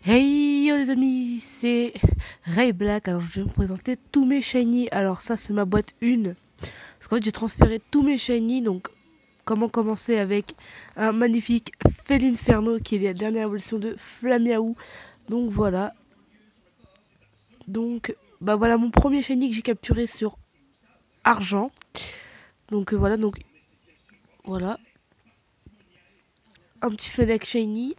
Hey yo les amis, c'est Ray Black. Alors je vais me présenter tous mes shiny. Alors ça c'est ma boîte 1. Parce qu'en fait j'ai transféré tous mes shiny. Donc comment commencer avec un magnifique Felinferno qui est la dernière évolution de Flamiaou. Donc voilà. Donc bah voilà mon premier shiny que j'ai capturé sur argent. Donc voilà. Un petit Fennec shiny.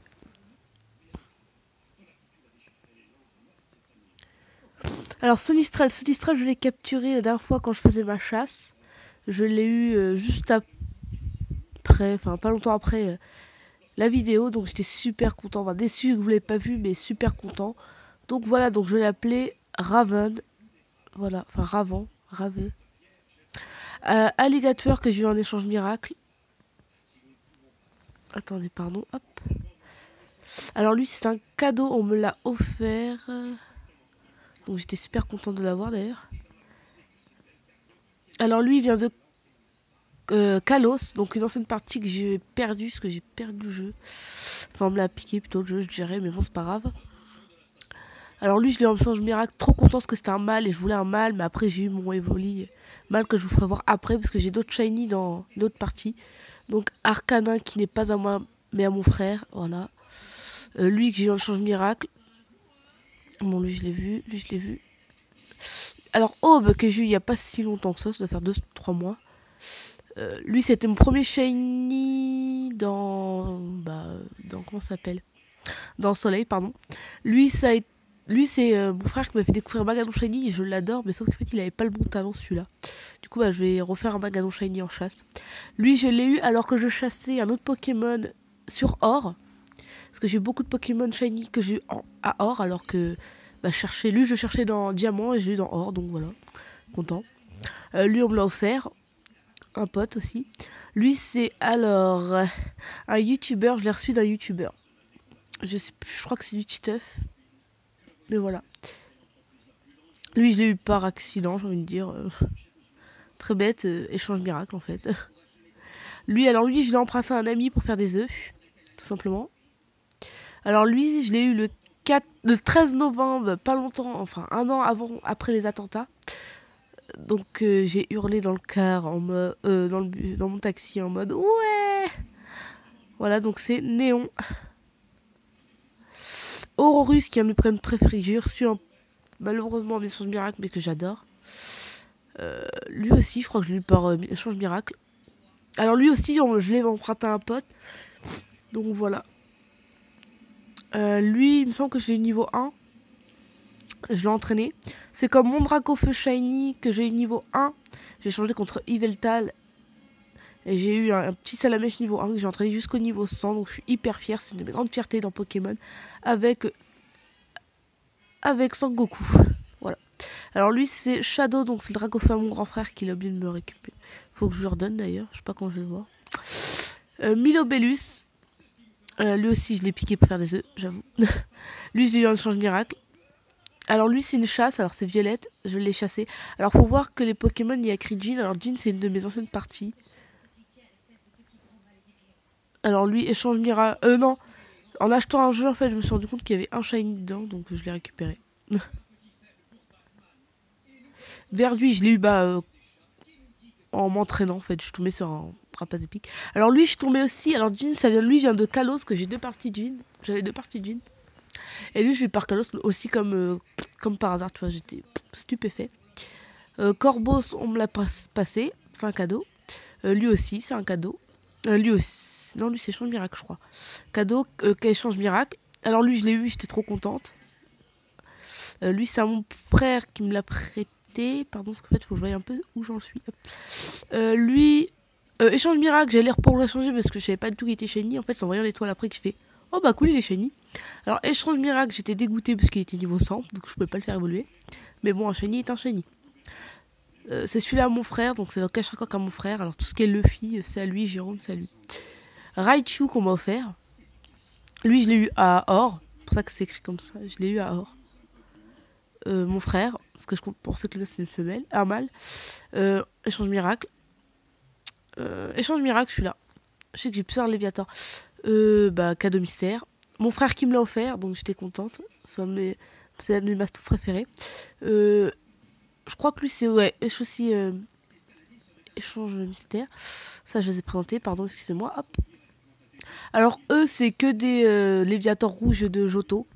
Alors Sonistral je l'ai capturé la dernière fois quand je faisais ma chasse. Je l'ai eu juste après, enfin pas longtemps après la vidéo, donc j'étais super content, enfin déçu que vous l'avez pas vu, mais super content. Donc voilà, donc je l'ai appelé Raven, voilà, enfin Rave. Alligator que j'ai eu en échange miracle. Attendez, pardon, hop. Alors lui c'est un cadeau, on me l'a offert, donc j'étais super content de l'avoir d'ailleurs. Alors lui il vient de Kalos, donc une ancienne partie que j'ai perdue, parce que j'ai perdu le jeu. Enfin on me l'a piqué plutôt le jeu, je dirais, mais bon c'est pas grave. Alors lui, je l'ai en message miracle, trop content parce que c'était un mâle et je voulais un mâle, mais après j'ai eu mon Evoli mâle que je vous ferai voir après parce que j'ai d'autres shiny dans d'autres parties. Donc Arcanin qui n'est pas à moi mais à mon frère, voilà. Lui que j'ai eu en échange miracle. Bon lui je l'ai vu, lui je l'ai vu. Alors Aube que j'ai eu il y a pas si longtemps que ça doit faire 2-3 mois. Lui c'était mon premier shiny dans comment ça s'appelle, dans Soleil, pardon. Lui, ça a été. Lui, c'est mon frère qui m'a fait découvrir Maganon Shiny, je l'adore, mais sauf qu'en fait, il avait pas le bon talent celui-là. Du coup, bah, je vais refaire un Maganon Shiny en chasse. Lui, je l'ai eu alors que je chassais un autre Pokémon sur Or. Parce que j'ai eu beaucoup de Pokémon Shiny que j'ai eu à Or, alors que bah, lui, je le cherchais dans Diamant et je l'ai eu dans Or, donc voilà, content. Lui, on me l'a offert, un pote aussi. Lui, c'est alors un YouTuber, je l'ai reçu d'un YouTuber. Je crois que c'est du Titeuf. Mais voilà. Lui, je l'ai eu par accident, j'ai envie de dire. Très bête, échange miracle en fait. Lui, je l'ai emprunté à un ami pour faire des œufs, tout simplement. Alors lui, je l'ai eu le 13 novembre, pas longtemps, enfin un an après les attentats. Donc j'ai hurlé dans le car, dans mon taxi en mode ouais. Voilà, donc c'est Néon. Aurorus qui est un de mes prénoms préférés, j'ai reçu malheureusement un échange miracle, mais que j'adore. Lui aussi, je crois que je l'ai eu par échange miracle. Alors lui aussi, je l'ai emprunté à un pote. Donc voilà. Lui, il me semble que j'ai eu niveau 1. Je l'ai entraîné. C'est comme mon Dracofeu Shiny que j'ai eu niveau 1. J'ai changé contre Yveltal. Et j'ai eu un petit Salamèche niveau 1 que j'ai entraîné jusqu'au niveau 100. Donc je suis hyper fier. C'est une de mes grandes fiertés dans Pokémon. Avec Sangoku. Voilà. Alors lui, c'est Shadow. Donc c'est le Dracofeu à mon grand frère qui a oublié de me récupérer. Faut que je lui redonne d'ailleurs. Je sais pas quand je vais le voir. Milobellus. Lui aussi, je l'ai piqué pour faire des œufs, j'avoue. Lui, je l'ai eu en échange miracle. Alors lui, c'est une chasse, alors c'est Violette, je l'ai chassé. Alors faut voir que les Pokémon, il y a écrit Jean. Alors Jean, c'est une de mes anciennes parties. Alors lui, échange miracle. Non, en achetant un jeu, en fait, je me suis rendu compte qu'il y avait un shiny dedans, donc je l'ai récupéré. Verduit, je l'ai eu en m'entraînant, en fait. Je suis tombée sur un rapace épique. Alors lui, je suis tombée aussi. Alors Jean, ça vient de lui, vient de Kalos, que j'ai 2 parties Jean. J'avais 2 parties Jean. Et lui, je l'ai eu par Kalos aussi comme par hasard, tu vois, j'étais stupéfait. Corbeau, on me l'a passé, c'est un cadeau. Lui aussi, c'est un cadeau. Lui aussi, non, lui c'est échange miracle, je crois. Cadeau, échange miracle. Alors lui, je l'ai eu, j'étais trop contente. Lui, c'est mon frère qui me l'a prêté. Pardon, parce qu'en fait, il faut que je voie un peu où j'en suis. Lui, échange miracle, j'allais pour le changer parce que je savais pas du tout qu'il était shiny. En fait, c'est en voyant l'étoile après que je fais oh bah cool, il est shiny. Alors, échange miracle, j'étais dégoûtée parce qu'il était niveau 100, donc je pouvais pas le faire évoluer. Mais bon, un shiny est un shiny. C'est celui-là à mon frère, donc c'est le cache encore à mon frère. Alors tout ce qui est Luffy, c'est à lui, Jérôme, c'est à lui. Raichu qu'on m'a offert. Lui, je l'ai eu à Or. C'est pour ça que c'est écrit comme ça. Je l'ai eu à Or. Mon frère, parce que je pensais que là c'était une femelle, un mâle. Échange miracle. Échange miracle, celui-là. Je sais que j'ai plusieurs Léviathan. Cadeau mystère. mon frère qui me l'a offert, donc j'étais contente. C'est un de mes mastos préférés. Je crois que lui, c'est ouais, aussi échange mystère. Ça, je les ai présentés, pardon, excusez-moi. Hop. Alors, eux, c'est que des Léviathans rouges de Johto.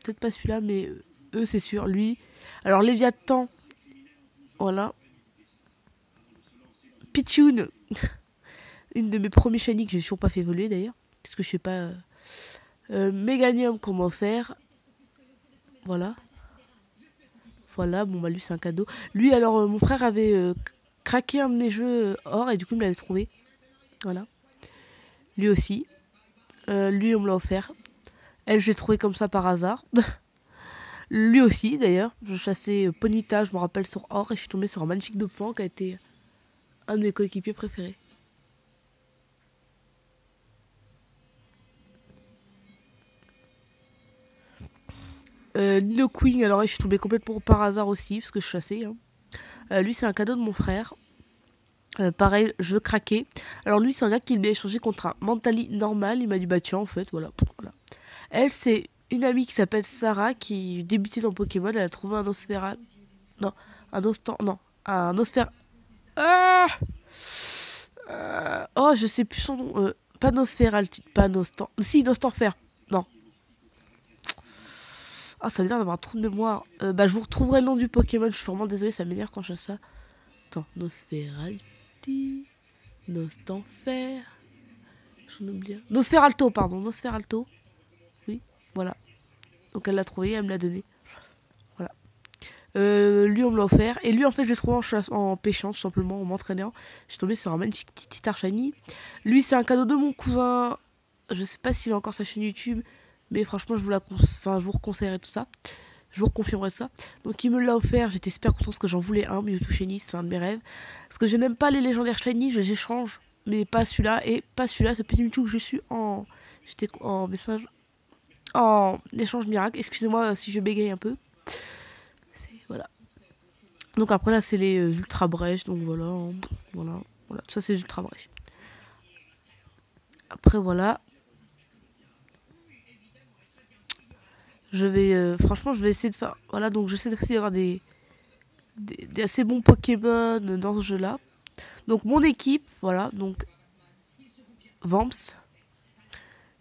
Peut-être pas celui-là, mais eux, c'est sûr. Lui. Alors, Léviathan, voilà. Pichoun, une de mes premiers shiny que j'ai toujours pas fait évoluer d'ailleurs. Parce que je sais pas. Méganium qu'on m'a offert. Voilà. Voilà, bon bah lui c'est un cadeau. Lui alors mon frère avait craqué un de mes jeux or et du coup il me l'avait trouvé. Voilà. Lui aussi. Lui on me l'a offert. Elle je l'ai trouvé comme ça par hasard. Lui aussi d'ailleurs. Je chassais Ponyta, je me rappelle sur or et je suis tombée sur un magnifique de poing qui a été un de mes coéquipiers préférés. Nino Queen, alors je suis tombée complètement par hasard aussi parce que je chassais. Hein. Lui c'est un cadeau de mon frère. Pareil, je craquais. Alors lui, c'est un gars qui m'a échangé contre un Mentali normal. Il m'a dit, bah tiens, en fait, voilà. Elle, c'est une amie qui s'appelle Sarah, qui débutait dans Pokémon. Elle a trouvé un Osphera... Non, un Ostan... Non, un Osphera... Ah oh, je sais plus son nom. Pas Nosferalti, pas Nostan... Si, Nostanfer. Non. Ah, ça m'énerve d'avoir un trou de mémoire. Bah, je vous retrouverai le nom du Pokémon. Je suis vraiment désolée, ça m'énerve quand je fais ça. Attends, Nosferalti... Nostanfer... J'en oublie. Nosferalto, pardon. Nosferalto. Oui, voilà. Donc elle l'a trouvé, elle me l'a donné. Voilà. Lui, on me l'a offert. Et lui, en fait, je l'ai trouvé en pêchant, tout simplement, en m'entraînant. J'ai tombé sur un magnifique petit Archani. Lui, c'est un cadeau de mon cousin. Je sais pas s'il a encore sa chaîne YouTube. Mais franchement, je vous reconseillerai tout ça. Je vous reconfirmerai tout ça. Donc il me l'a offert. J'étais super contente parce que j'en voulais un. Mewtwo Shiny, c'est un de mes rêves. Parce que je n'aime pas les légendaires Shiny, je les échange. Mais pas celui-là. Et pas celui-là, ce petit Mewtwo que je suis en... J'étais en message... En échange miracle. Excusez-moi si je bégaye un peu. Voilà. Donc après là, c'est les ultra brèches. Donc voilà. Voilà. Ça, c'est les ultra brèches. Après, voilà. Je vais... franchement, je vais essayer de faire... Voilà, donc j'essaie aussi d'avoir des assez bons Pokémon dans ce jeu-là. Donc mon équipe, voilà. Donc Vamps.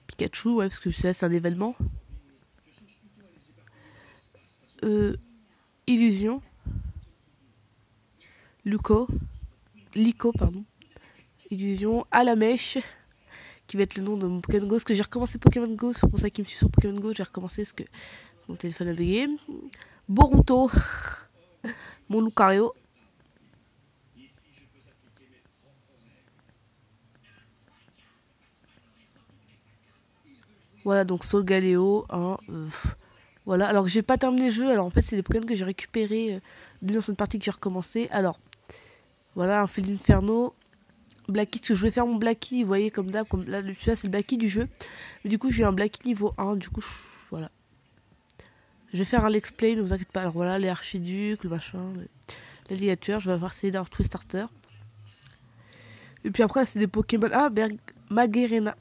Pikachu, ouais, parce que c'est un événement. Illusion. Lico, pardon. Illusion. À la mèche. Qui va être le nom de mon Pokémon Go. Parce que j'ai recommencé Pokémon Go. C'est pour ça qu'il me suit sur Pokémon Go. J'ai recommencé parce que mon téléphone a bugué. Boruto. Mon Lucario. Voilà, donc Solgaleo. Hein, voilà, alors que j'ai pas terminé le jeu. Alors en fait, c'est des Pokémon que j'ai récupérés d'une ancienne partie que j'ai recommencé. Alors, voilà, un Félinferno. Blackie, parce que je voulais faire mon Blackie, vous voyez, comme d'hab, comme là, celui-là, c'est le Blackie du jeu. Mais du coup, j'ai un Blackie niveau 1, du coup, voilà. Je vais faire un Let's Play, ne vous inquiétez pas. Alors voilà, les archiducs, le machin, l'alligator, je vais essayer d'avoir tous les starters. Et puis après, là, c'est des Pokémon. Ah, Magerena.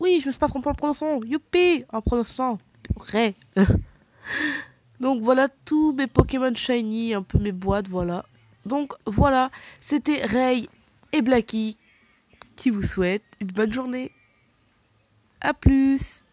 Oui, je me suis pas trompé en prononçant. Youpi, en prononçant. Ré. Donc voilà tous mes Pokémon Shiny, un peu mes boîtes, voilà. Donc voilà, c'était Ray et Blackie qui vous souhaitent une bonne journée. A plus.